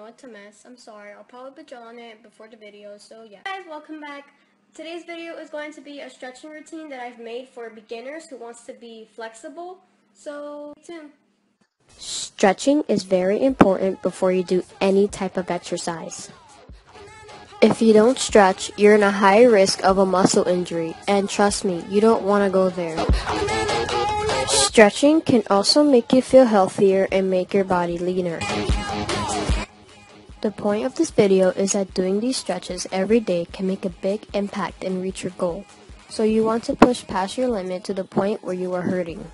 know it's a mess. I'm sorry. I'll probably put you on it before the video, so yeah. Guys, welcome back. Today's video is going to be a stretching routine that I've made for beginners who wants to be flexible, so stay tuned. Stretching is very important before you do any type of exercise. If you don't stretch, you're in a high risk of a muscle injury, and trust me, you don't want to go there. Stretching can also make you feel healthier and make your body leaner. The point of this video is that doing these stretches every day can make a big impact and reach your goal. So you want to push past your limit to the point where you are hurting.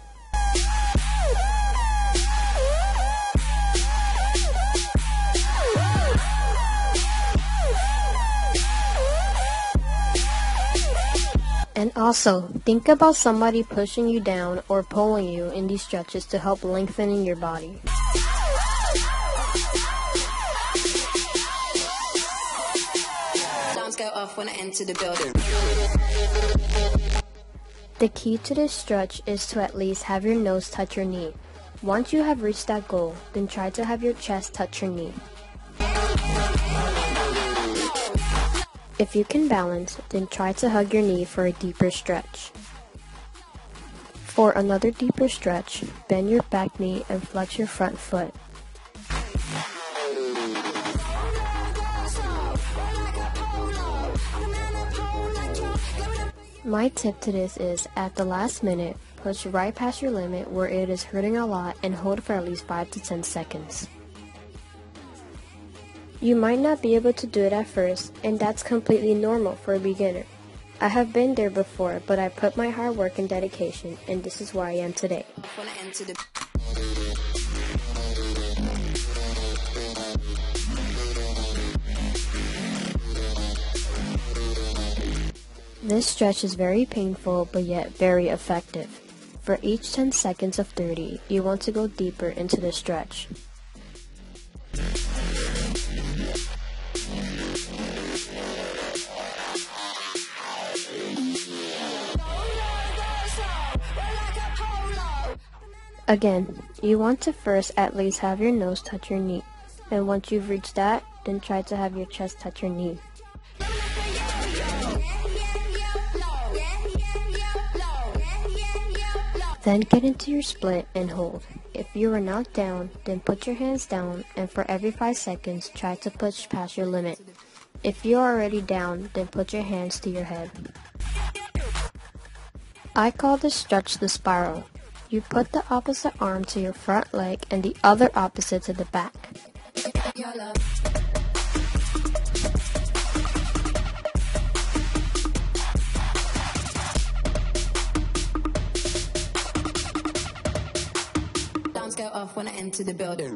And also, think about somebody pushing you down or pulling you in these stretches to help lengthening your body. Alarms go off when I enter the building. The key to this stretch is to at least have your nose touch your knee. Once you have reached that goal, then try to have your chest touch your knee. If you can balance, then try to hug your knee for a deeper stretch. For another deeper stretch, bend your back knee and flex your front foot. My tip to this is, at the last minute, push right past your limit where it is hurting a lot and hold for at least 5 to 10 seconds. You might not be able to do it at first, and that's completely normal for a beginner. I have been there before, but I put my hard work and dedication, and this is where I am today. This stretch is very painful, but yet very effective. For each 10 seconds of 30, you want to go deeper into the stretch. Again, you want to first at least have your nose touch your knee, and once you've reached that, then try to have your chest touch your knee. Then get into your split and hold. If you are knocked down, then put your hands down, and for every 5 seconds, try to push past your limit. If you are already down, then put your hands to your head. I call this stretch the spiral. You put the opposite arm to your front leg and the other opposite to the back. Alarms go off when I enter the building.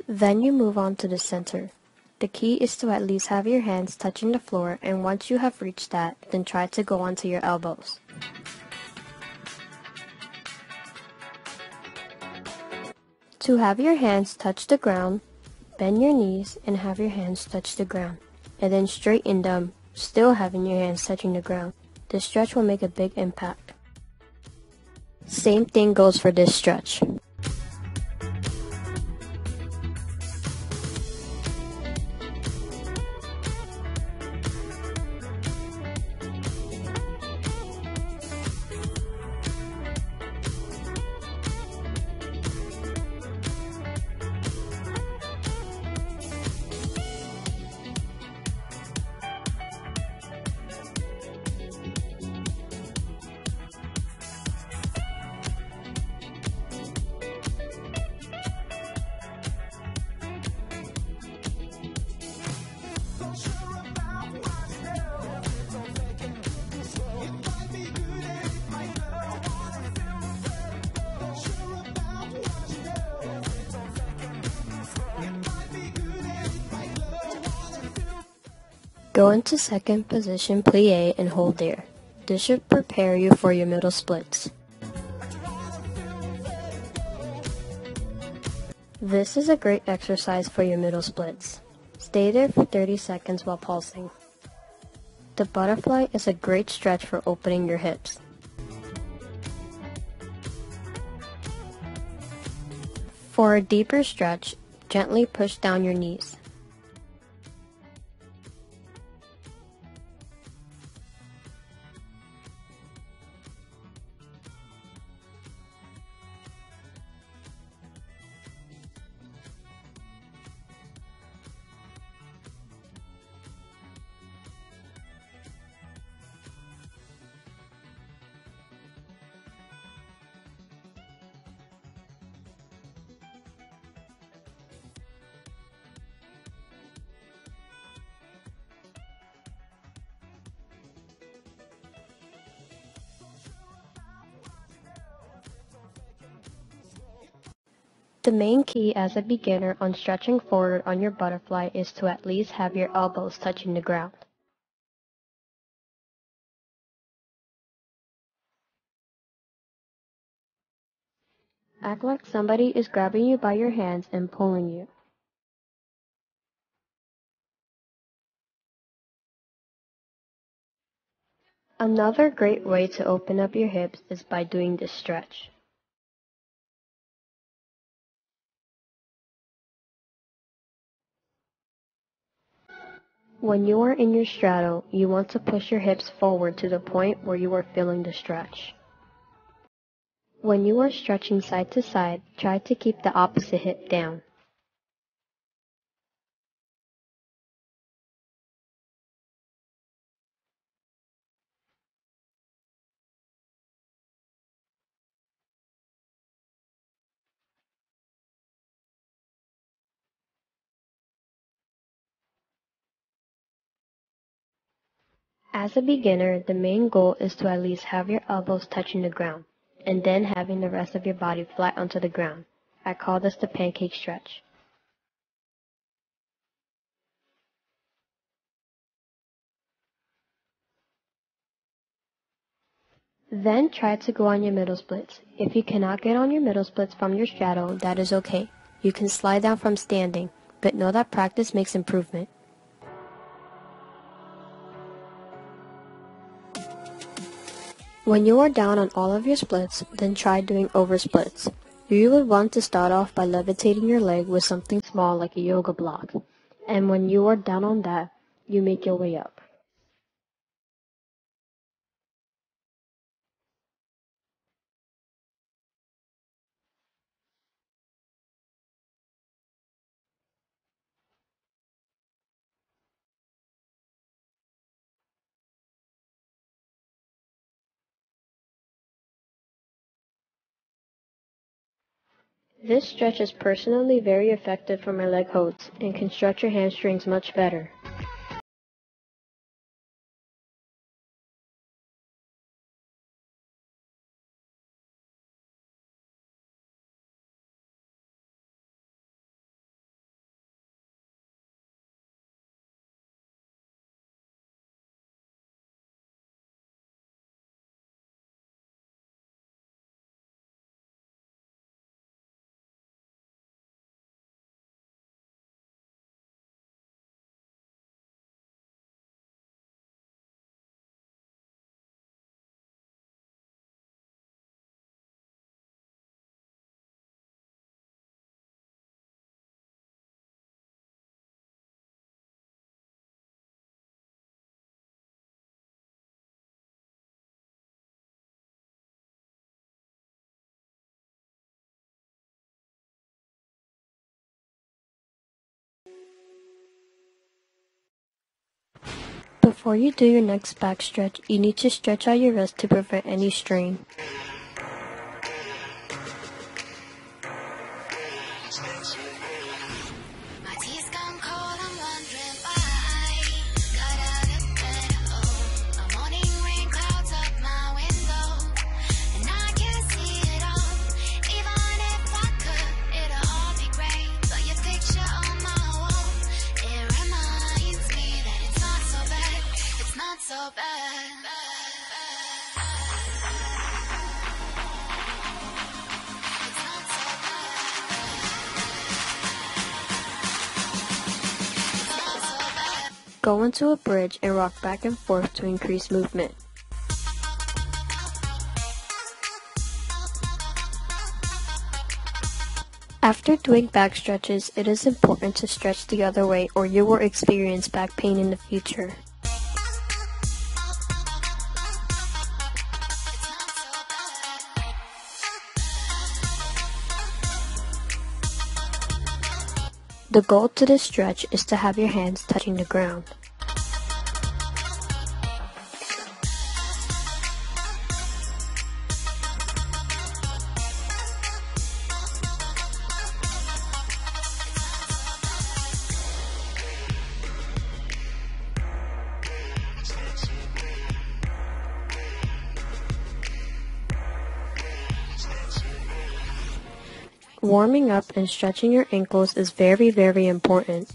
Then you move on to the center. The key is to at least have your hands touching the floor, and once you have reached that, then try to go onto your elbows. To have your hands touch the ground, bend your knees and have your hands touch the ground, and then straighten them, still having your hands touching the ground. This stretch will make a big impact. Same thing goes for this stretch. Go into second position plie and hold there. This should prepare you for your middle splits. This is a great exercise for your middle splits. Stay there for 30 seconds while pulsing. The butterfly is a great stretch for opening your hips. For a deeper stretch, gently push down your knees. The main key as a beginner on stretching forward on your butterfly is to at least have your elbows touching the ground. Act like somebody is grabbing you by your hands and pulling you. Another great way to open up your hips is by doing this stretch. When you are in your straddle, you want to push your hips forward to the point where you are feeling the stretch. When you are stretching side to side, try to keep the opposite hip down. As a beginner, the main goal is to at least have your elbows touching the ground, and then having the rest of your body flat onto the ground. I call this the pancake stretch. Then try to go on your middle splits. If you cannot get on your middle splits from your straddle, that is okay. You can slide down from standing, but know that practice makes improvement. When you are down on all of your splits, then try doing over splits. You would want to start off by levitating your leg with something small like a yoga block, and when you are down on that, you make your way up. This stretch is personally very effective for my leg holds and can stretch your hamstrings much better. Before you do your next back stretch, you need to stretch out your wrist to prevent any strain. Go into a bridge and rock back and forth to increase movement. After doing back stretches, it is important to stretch the other way or you will experience back pain in the future. The goal to this stretch is to have your hands touching the ground. Warming up and stretching your ankles is very, very important.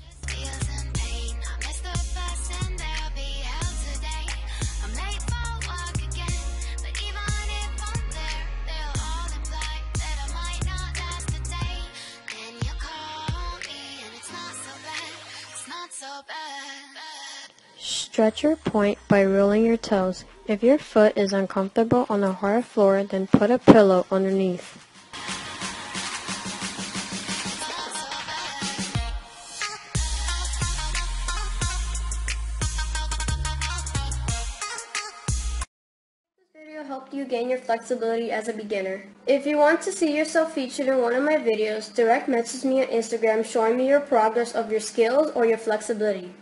Stretch your point by rolling your toes. If your foot is uncomfortable on a hard floor, then put a pillow underneath. This video helped you gain your flexibility as a beginner. If you want to see yourself featured in one of my videos, direct message me on Instagram showing me your progress of your skills or your flexibility.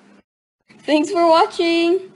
Thanks for watching!